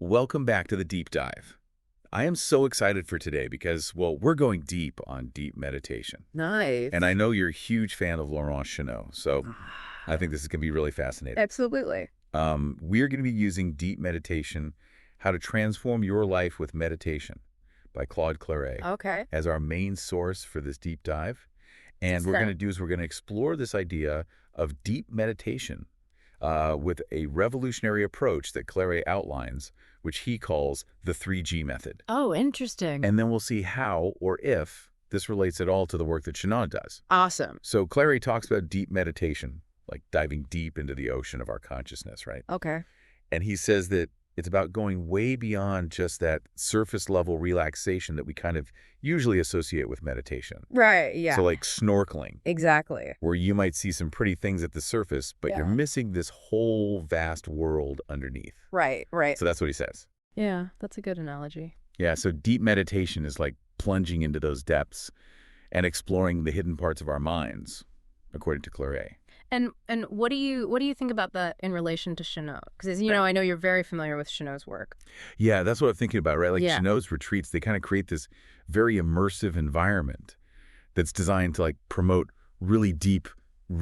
Welcome back to the deep dive. I am so excited for today because, well, we're going deep on deep meditation. Nice. And I know you're a huge fan of Laurent Chenot, so I think this is going to be really fascinating. Absolutely. We're going to be using Deep Meditation, How to Transform Your Life with Meditation by Claude Cléret Okay. as our main source for this deep dive. And So- we're going to explore this idea of deep meditation with a revolutionary approach that Cléret outlines, which he calls the 3G method. Oh, interesting. And then we'll see how or if this relates at all to the work that Chenot does. Awesome. So Cléret talks about deep meditation, like diving deep into the ocean of our consciousness, right? Okay. And he says that it's about going way beyond just that surface level relaxation that we kind of usually associate with meditation. Right. Yeah. So like snorkeling, Exactly. where you might see some pretty things at the surface, but Yeah. you're missing this whole vast world underneath. Right. Right. So that's what he says. Yeah, that's a good analogy. Yeah, so deep meditation is like plunging into those depths and exploring the hidden parts of our minds, according to Cléret. And what do you think about that in relation to Chenot? Because I know you're very familiar with Chenot's work. Yeah, that's what I'm thinking about, right? Like Yeah. Chenot's retreats, they kind of create this very immersive environment that's designed to like promote really deep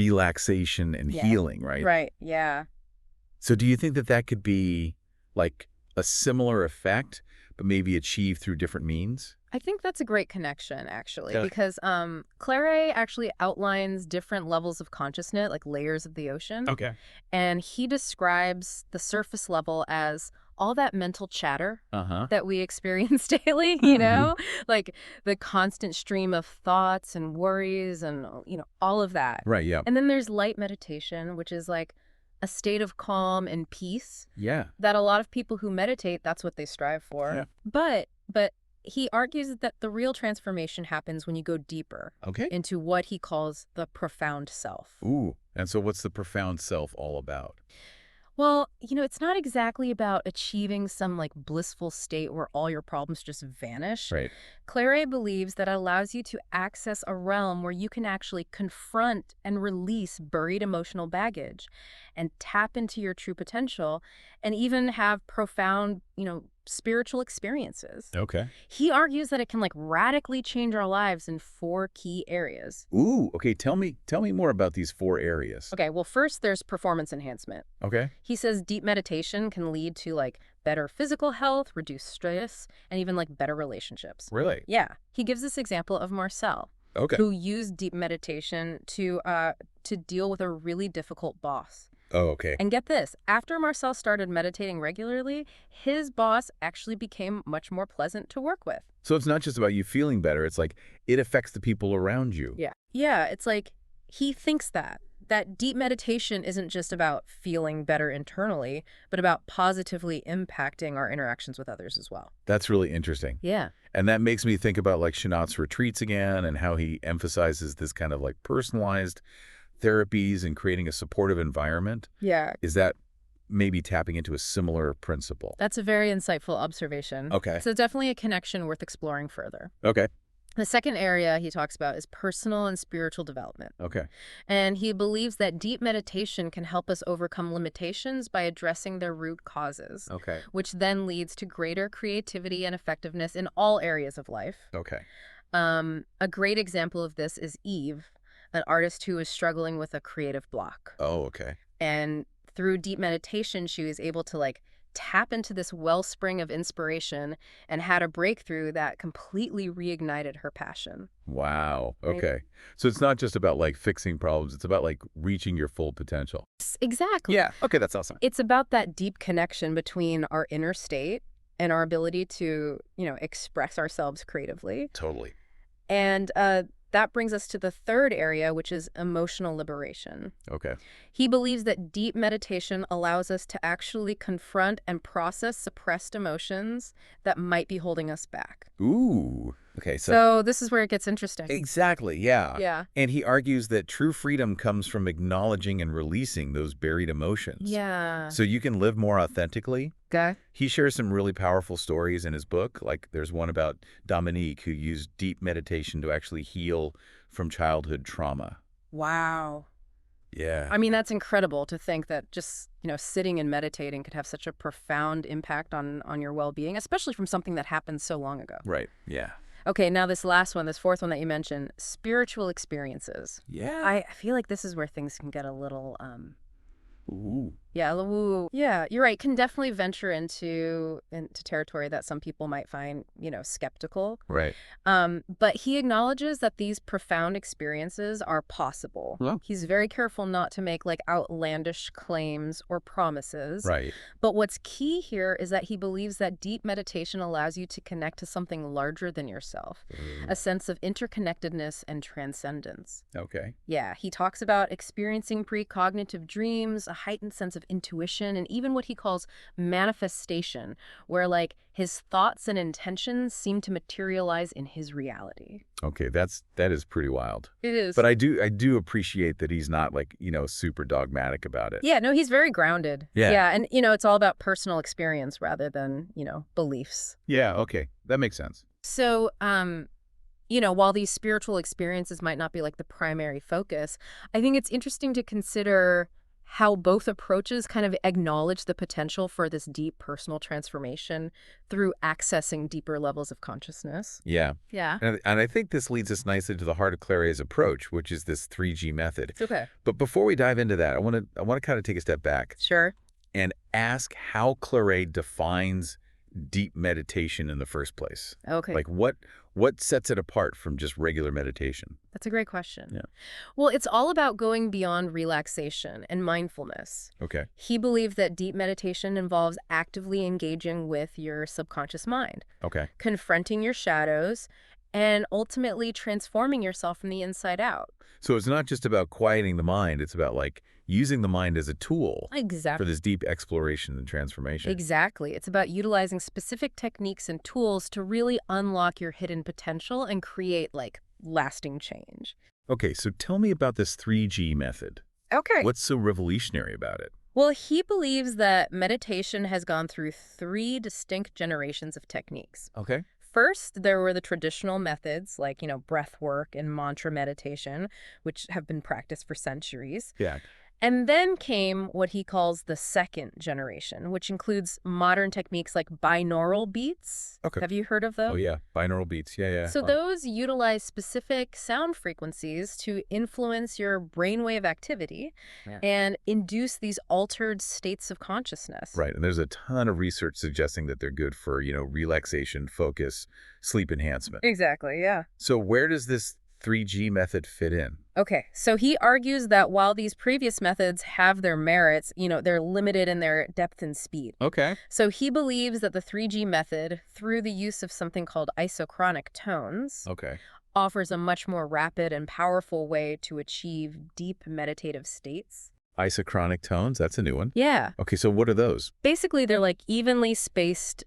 relaxation and Yeah. healing, right? Right. Yeah. So do you think that that could be like a similar effect, but maybe achieved through different means? I think that's a great connection, actually, Yeah. because Cléret actually outlines different levels of consciousness, like layers of the ocean. Okay. And he describes the surface level as all that mental chatter Uh-huh. that we experience daily, like the constant stream of thoughts and worries and, all of that. Right, yeah. And then there's light meditation, which is like a state of calm and peace Yeah. that a lot of people who meditate, that's what they strive for. Yeah. But he argues that the real transformation happens when you go deeper Okay. into what he calls the profound self. Ooh. And so what's the profound self all about? Well, it's not exactly about achieving some like blissful state where all your problems just vanish. Right. Cléret believes that allows you to access a realm where you can actually confront and release buried emotional baggage and tap into your true potential and even have profound, spiritual experiences. Okay. He argues that it can like radically change our lives in 4 key areas. Ooh, okay, tell me more about these 4 areas. Okay, well, first there's performance enhancement. Okay. He says deep meditation can lead to like better physical health, reduced stress, and even like better relationships. Really? Yeah. He gives this example of Marcel, Okay. who used deep meditation to deal with a really difficult boss. Oh, okay. And get this, after Marcel started meditating regularly, his boss actually became much more pleasant to work with. So it's not just about you feeling better, it's like it affects the people around you. Yeah. Yeah, it's like he thinks that deep meditation isn't just about feeling better internally, but about positively impacting our interactions with others as well. That's really interesting. Yeah. And that makes me think about like Chenot's retreats again and how he emphasizes this kind of like personalized therapies and creating a supportive environment. Yeah. Is that maybe tapping into a similar principle? That's a very insightful observation. Okay. So definitely a connection worth exploring further. Okay. The second area he talks about is personal and spiritual development. Okay. And he believes that deep meditation can help us overcome limitations by addressing their root causes, Okay. which then leads to greater creativity and effectiveness in all areas of life. Okay. A great example of this is Eve, an artist who was struggling with a creative block. Oh, okay. And through deep meditation, she was able to like tap into this wellspring of inspiration and had a breakthrough that completely reignited her passion. Wow. Right. Okay. So it's not just about like fixing problems, it's about like reaching your full potential. Exactly. Yeah. Okay, that's awesome. It's about that deep connection between our inner state and our ability to, express ourselves creatively. Totally. And that brings us to the third area, which is emotional liberation. Okay. He believes that deep meditation allows us to actually confront and process suppressed emotions that might be holding us back. Ooh. Okay, So this is where it gets interesting. exactly, yeah. Yeah. And he argues that true freedom comes from acknowledging and releasing those buried emotions. Yeah. So you can live more authentically. Okay. He shares some really powerful stories in his book. Like there's one about Dominique who used deep meditation to actually heal from childhood trauma. Wow. Yeah. I mean, that's incredible to think that just, sitting and meditating could have such a profound impact on your well-being, especially from something that happened so long ago. Right. Yeah. Okay, now this last one, this fourth one that you mentioned, spiritual experiences. Yeah. I feel like this is where things can get a little, Ooh. yeah, yeah, you're right. Can definitely venture into territory that some people might find, skeptical. Right. But he acknowledges that these profound experiences are possible. Well. He's very careful not to make outlandish claims or promises. Right. But what's key here is that he believes that deep meditation allows you to connect to something larger than yourself, a sense of interconnectedness and transcendence. Okay. Yeah, he talks about experiencing precognitive dreams, a heightened sense of intuition, and even what he calls manifestation, where his thoughts and intentions seem to materialize in his reality. Okay, that is pretty wild. It is. But I do appreciate that he's not super dogmatic about it. Yeah, no, he's very grounded. Yeah. Yeah, and it's all about personal experience rather than, beliefs. Yeah, okay. That makes sense. So, while these spiritual experiences might not be the primary focus, I think it's interesting to consider how both approaches kind of acknowledge the potential for this deep personal transformation through accessing deeper levels of consciousness. Yeah. Yeah. And I think this leads us nicely to the heart of Cléret's approach, which is this 3G method. Okay. But before we dive into that, I want to kind of take a step back Sure. and ask how Cléret defines deep meditation in the first place. Okay. What sets it apart from just regular meditation? That's a great question. Yeah. Well, it's all about going beyond relaxation and mindfulness. Okay. He believed that deep meditation involves actively engaging with your subconscious mind, Okay. confronting your shadows, and ultimately transforming yourself from the inside out. So it's not just about quieting the mind. It's about using the mind as a tool for Exactly. this deep exploration and transformation. Exactly. It's about utilizing specific techniques and tools to really unlock your hidden potential and create lasting change. Okay, so tell me about this 3G method. Okay. What's so revolutionary about it? Well, he believes that meditation has gone through 3 distinct generations of techniques. Okay. First, there were the traditional methods breath work and mantra meditation, which have been practiced for centuries. Yeah. And then came what he calls the second generation, which includes modern techniques like binaural beats. Okay. Have you heard of those? Oh, yeah. Binaural beats. Yeah. So those utilize specific sound frequencies to influence your brainwave activity and induce these altered states of consciousness. Right. And there's a ton of research suggesting that they're good for, relaxation, focus, sleep enhancement. Exactly, yeah. So where does this 3G method fit in? Okay, so he argues that while these previous methods have their merits, they're limited in their depth and speed. Okay. So he believes that the 3G method, through the use of something called isochronic tones, Okay. offers a much more rapid and powerful way to achieve deep meditative states. Isochronic tones, that's a new one. Yeah. Okay, so what are those? Basically, they're evenly spaced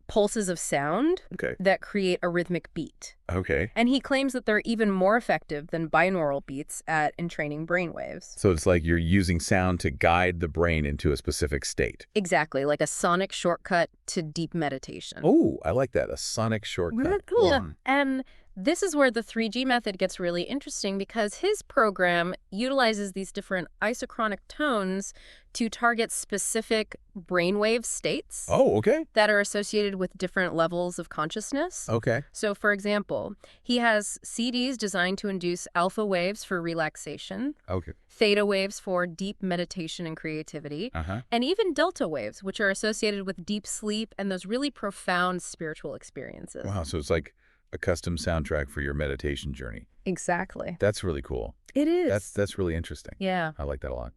pulses of sound Okay. that create a rhythmic beat. Okay. And he claims that they're even more effective than binaural beats at entraining brainwaves. So it's you're using sound to guide the brain into a specific state. Exactly, like a sonic shortcut to deep meditation. Oh, I like that. A sonic shortcut. Really cool. And this is where the 3G method gets really interesting because his program utilizes these different isochronic tones to target specific brainwave states Oh, okay. that are associated with different levels of consciousness. Okay. So, for example, he has CDs designed to induce alpha waves for relaxation, Okay. theta waves for deep meditation and creativity, Uh-huh. and even delta waves, which are associated with deep sleep and those really profound spiritual experiences. Wow, so it's a custom soundtrack for your meditation journey. Exactly. That's really cool. It is. That's really interesting. Yeah. I like that a lot.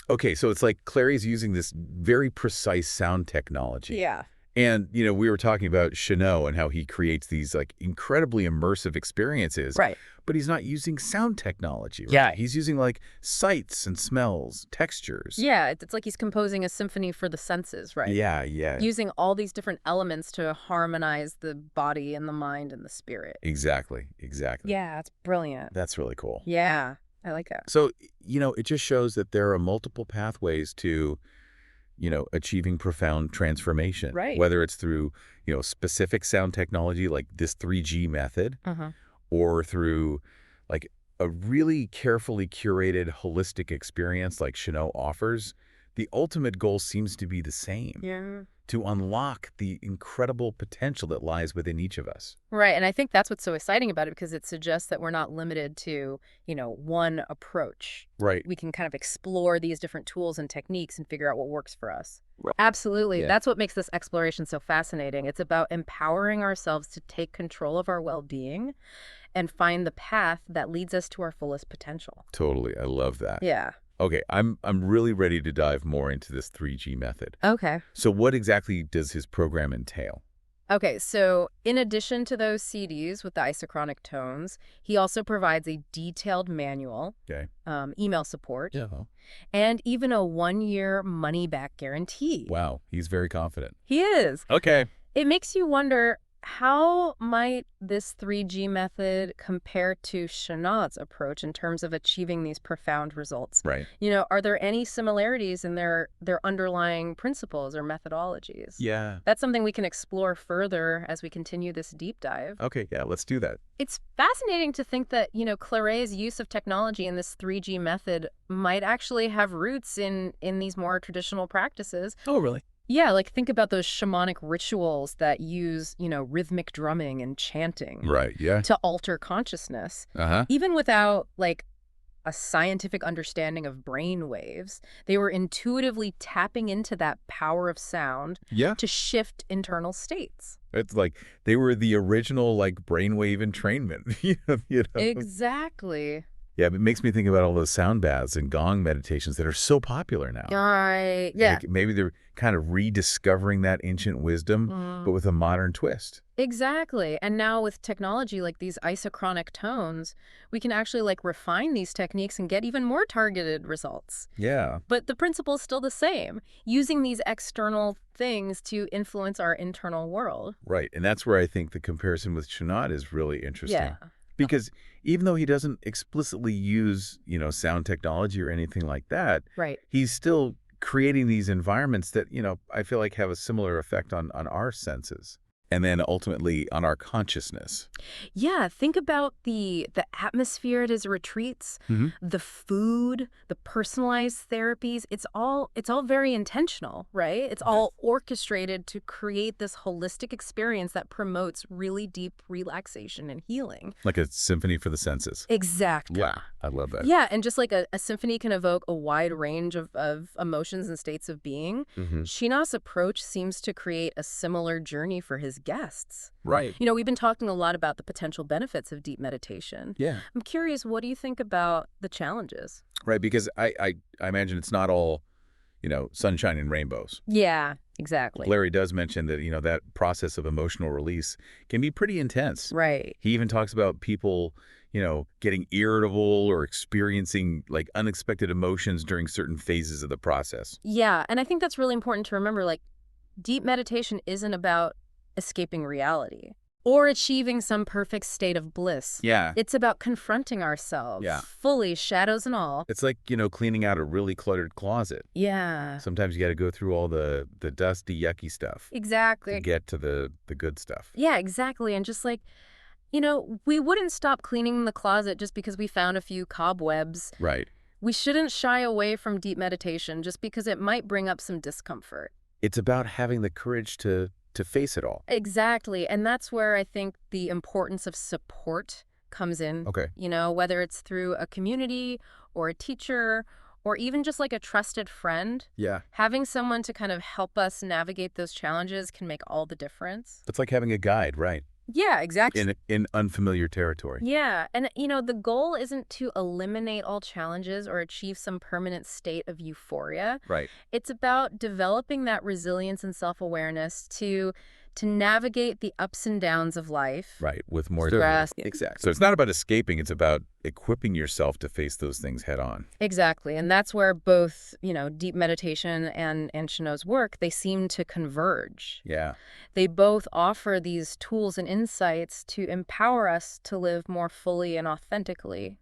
Okay, so it's Cléret's using this very precise sound technology. Yeah. And, we were talking about Chenot and how he creates these incredibly immersive experiences. Right. But he's not using sound technology. Right? Yeah. He's using sights and smells, textures. Yeah, it's like he's composing a symphony for the senses, right? Yeah. Using all these different elements to harmonize the body and the mind and the spirit. Exactly. Yeah, it's brilliant. That's really cool. Yeah, I like that. So, it just shows that there are multiple pathways to, achieving profound transformation. Right. Whether it's through, specific sound technology like this 3G method, Uh-huh. or through a really carefully curated, holistic experience like Chenot offers, the ultimate goal seems to be the same. Yeah. To unlock the incredible potential that lies within each of us. Right, and I think that's what's so exciting about it because it suggests that we're not limited to, one approach. Right. We can kind of explore these different tools and techniques and figure out what works for us. Right. Absolutely. Yeah. That's what makes this exploration so fascinating. It's about empowering ourselves to take control of our well-being and find the path that leads us to our fullest potential. Totally. I love that. Yeah. Okay, I'm really ready to dive more into this 3G method. Okay. So what exactly does his program entail? Okay, so in addition to those CDs with the isochronic tones, he also provides a detailed manual, Okay. email support, Yeah. and even a 1-year money-back guarantee. Wow, he's very confident. He is. Okay. It makes you wonder, how might this 3G method compare to Chenot's approach in terms of achieving these profound results? Right. Are there any similarities in their underlying principles or methodologies? Yeah. That's something we can explore further as we continue this deep dive. Okay, yeah, let's do that. It's fascinating to think that, Cléret's use of technology in this 3G method might actually have roots in these more traditional practices. Oh, really? Yeah, like think about those shamanic rituals that use, rhythmic drumming and chanting Right, yeah. to alter consciousness. Uh-huh. Even without, a scientific understanding of brain waves, they were intuitively tapping into that power of sound Yeah. to shift internal states. It's like they were the original, brainwave entrainment. you know? Exactly. Yeah, it makes me think about all those sound baths and gong meditations that are so popular now. Right. Yeah. Like, maybe they're kind of rediscovering that ancient wisdom, but with a modern twist. Exactly. And now with technology like these isochronic tones, we can actually refine these techniques and get even more targeted results. Yeah. But the principle's still the same, using these external things to influence our internal world. Right. And that's where I think the comparison with Chenot is really interesting. Yeah. Because even though he doesn't explicitly use, sound technology or anything like that, Right. he's still creating these environments that, I feel like have a similar effect on our senses and then ultimately on our consciousness. Yeah, think about the atmosphere at his retreats, the food, the personalized therapies. It's all very intentional, right? It's all orchestrated to create this holistic experience that promotes really deep relaxation and healing. Like a symphony for the senses. Exactly. Wow. I love that. Yeah, and just like a symphony can evoke a wide range of emotions and states of being, Chenot's approach seems to create a similar journey for his guests. Right. We've been talking a lot about the potential benefits of deep meditation. Yeah. I'm curious, what do you think about the challenges? Right. Because I imagine it's not all, sunshine and rainbows. Yeah, exactly. Larry does mention that, that process of emotional release can be pretty intense. Right. He even talks about people, getting irritable or experiencing unexpected emotions during certain phases of the process. Yeah, and I think that's really important to remember, deep meditation isn't about escaping reality or achieving some perfect state of bliss. Yeah. It's about confronting ourselves, fully, shadows and all. It's like, cleaning out a really cluttered closet. Yeah. Sometimes you got to go through all the dusty, yucky stuff Exactly. to get to the good stuff. Yeah, exactly. And just we wouldn't stop cleaning the closet just because we found a few cobwebs. Right. We shouldn't shy away from deep meditation just because it might bring up some discomfort. It's about having the courage to face it all. Exactly. And that's where I think the importance of support comes in. Okay. Whether it's through a community or a teacher or even just a trusted friend. Yeah. Having someone to kind of help us navigate those challenges can make all the difference. It's like having a guide, right? Yeah, exactly. In unfamiliar territory. Yeah. And, the goal isn't to eliminate all challenges or achieve some permanent state of euphoria. Right. It's about developing that resilience and self-awareness to navigate the ups and downs of life. Right. With more stress. Exactly. So it's not about escaping. It's about equipping yourself to face those things head on. Exactly. And that's where both, deep meditation and Chenot's work, they seem to converge. Yeah. They both offer these tools and insights to empower us to live more fully and authentically,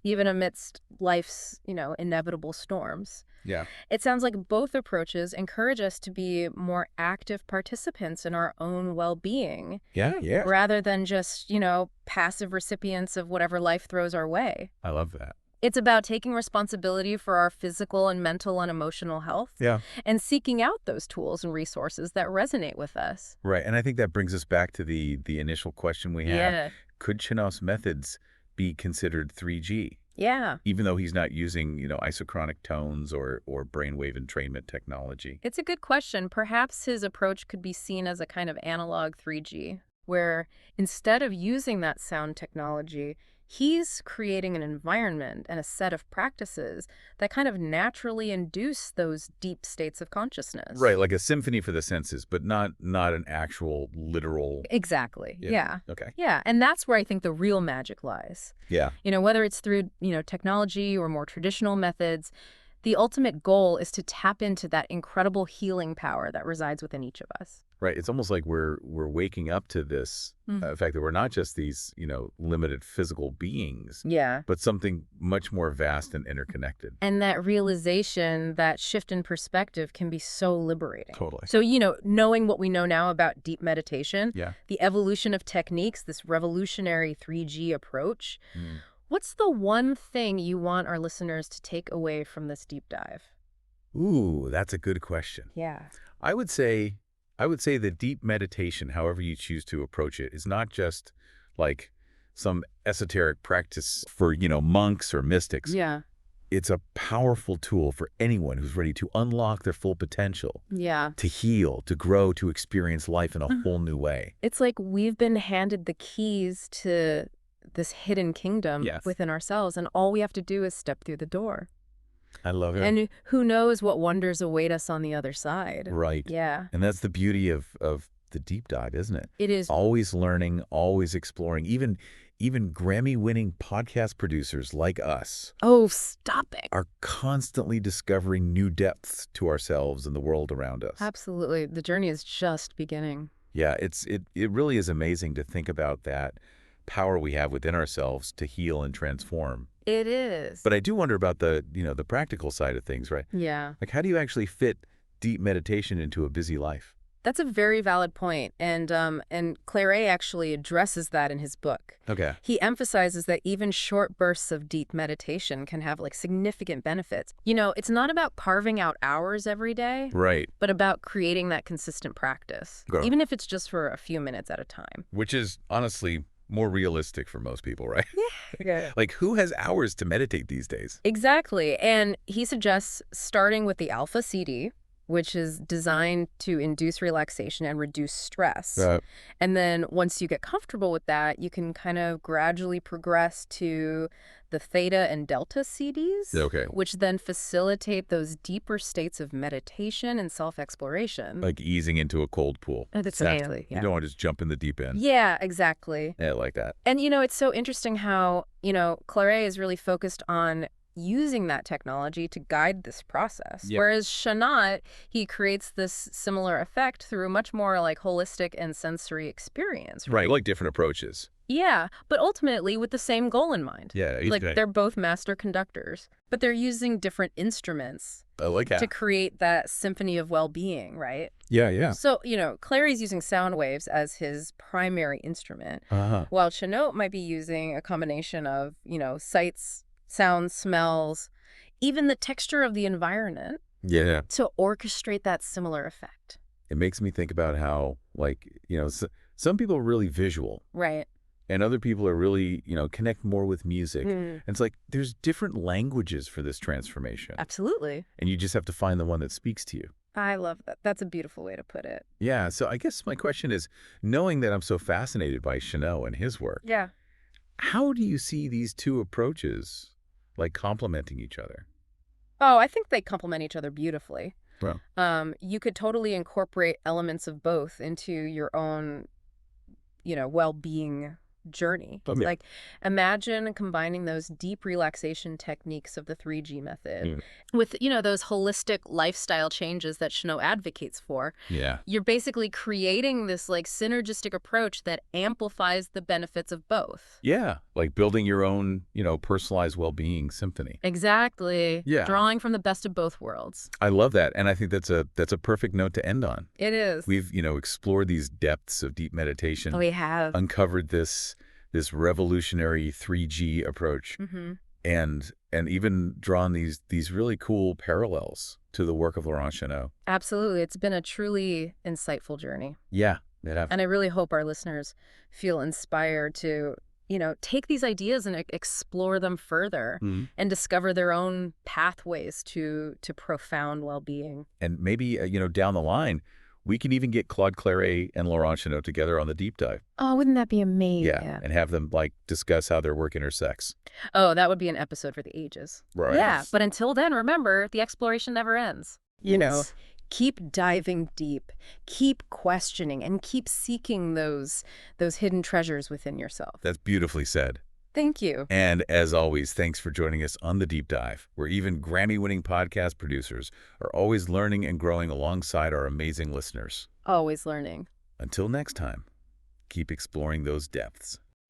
even amidst life's, inevitable storms. Yeah. It sounds like both approaches encourage us to be more active participants in our own well-being Yeah. rather than just, passive recipients of whatever life throws our way. I love that. It's about taking responsibility for our physical and mental and emotional health Yeah. and seeking out those tools and resources that resonate with us. Right. And I think that brings us back to the initial question we had. Yeah. Could Chenot's methods be considered 3G? Yeah. Even though he's not using, isochronic tones or brainwave entrainment technology. It's a good question. Perhaps his approach could be seen as a kind of analog 3G, where instead of using that sound technology, he's creating an environment and a set of practices that kind of naturally induce those deep states of consciousness. Right, like a symphony for the senses, but not an actual literal... Exactly. Yeah. Okay. Yeah. And that's where I think the real magic lies. Yeah. Whether it's through, technology or more traditional methods, the ultimate goal is to tap into that incredible healing power that resides within each of us. Right. It's almost like we're waking up to this fact that we're not just these, limited physical beings, Yeah. but something much more vast and interconnected. And that realization, that shift in perspective can be so liberating. Totally. So, knowing what we know now about deep meditation, Yeah. the evolution of techniques, this revolutionary 3G approach, what's the one thing you want our listeners to take away from this deep dive? Ooh, that's a good question. Yeah. I would say the deep meditation, however you choose to approach it, is not just like some esoteric practice for, monks or mystics. Yeah. It's a powerful tool for anyone who's ready to unlock their full potential, Yeah. to heal, to grow, to experience life in a whole new way. It's like we've been handed the keys to this hidden kingdom Yes. within ourselves, and all we have to do is step through the door. I love it. And who knows what wonders await us on the other side. Right. Yeah. And that's the beauty of the deep dive, isn't it? It is. Always learning, always exploring. Even Grammy-winning podcast producers like us Oh, stop it. are constantly discovering new depths to ourselves and the world around us. Absolutely. The journey is just beginning. Yeah, it really is amazing to think about that power we have within ourselves to heal and transform. It is. But I do wonder about the practical side of things, right? Yeah. Like, how do you actually fit deep meditation into a busy life? That's a very valid point. And Cléret actually addresses that in his book. Okay. He emphasizes that even short bursts of deep meditation can have significant benefits. It's not about carving out hours every day, Right. but about creating that consistent practice, Okay. even if it's just for a few minutes at a time. Which is honestly more realistic for most people, right? Yeah. Like, who has hours to meditate these days? Exactly. And he suggests starting with the Alpha CD, which is designed to induce relaxation and reduce stress. And then once you get comfortable with that, you can kind of gradually progress to the Theta and Delta CDs, Okay. which then facilitate those deeper states of meditation and self-exploration. Like easing into a cold pool. That's That's- totally, yeah. You don't want to just jump in the deep end. Yeah, exactly. Yeah, like that. And, it's so interesting how, Cléret is really focused on using that technology to guide this process. Yep. Whereas Chenot, he creates this similar effect through a much more holistic and sensory experience. Right, like different approaches. Yeah, but ultimately with the same goal in mind. Yeah, They're both master conductors, but they're using different instruments I like that. to create that symphony of well-being, right? Yeah. So, Cléret's using sound waves as his primary instrument, while Chenot might be using a combination of, sights, sounds, smells, even the texture of the environment Yeah. to orchestrate that similar effect. It makes me think about how, some people are really visual. Right. And other people are really, connect more with music. And it's like there's different languages for this transformation. Absolutely. And you just have to find the one that speaks to you. I love that. That's a beautiful way to put it. Yeah. So I guess my question is, knowing that I'm so fascinated by Chenot and his work, Yeah. how do you see these two approaches complementing each other? Oh, I think they complement each other beautifully. Well, You could totally incorporate elements of both into your own, well-being journey. Oh, yeah. Like, imagine combining those deep relaxation techniques of the 3G method with, those holistic lifestyle changes that Chenot advocates for. Yeah. You're basically creating this like synergistic approach that amplifies the benefits of both. Yeah, like building your own, personalized well-being symphony. Exactly. Yeah. Drawing from the best of both worlds. I love that, and I think that's a perfect note to end on. It is. We've, explored these depths of deep meditation, We have. uncovered this revolutionary 3G approach, and even drawn these really cool parallels to the work of Laurent Chenot. Absolutely. It's been a truly insightful journey. Yeah, it have. And I really hope our listeners feel inspired to, take these ideas and explore them further and discover their own pathways to profound well-being. And maybe, down the line, we can even get Claude Cléret and Laurent Chenot together on the deep dive. Oh, wouldn't that be amazing? Yeah, and have them, discuss how their work intersects. Oh, that would be an episode for the ages. Right. Yeah, but until then, remember, the exploration never ends. Keep diving deep, keep questioning, and keep seeking those hidden treasures within yourself. That's beautifully said. Thank you. And as always, thanks for joining us on The Deep Dive, where even Grammy-winning podcast producers are always learning and growing alongside our amazing listeners. Always learning. Until next time, keep exploring those depths.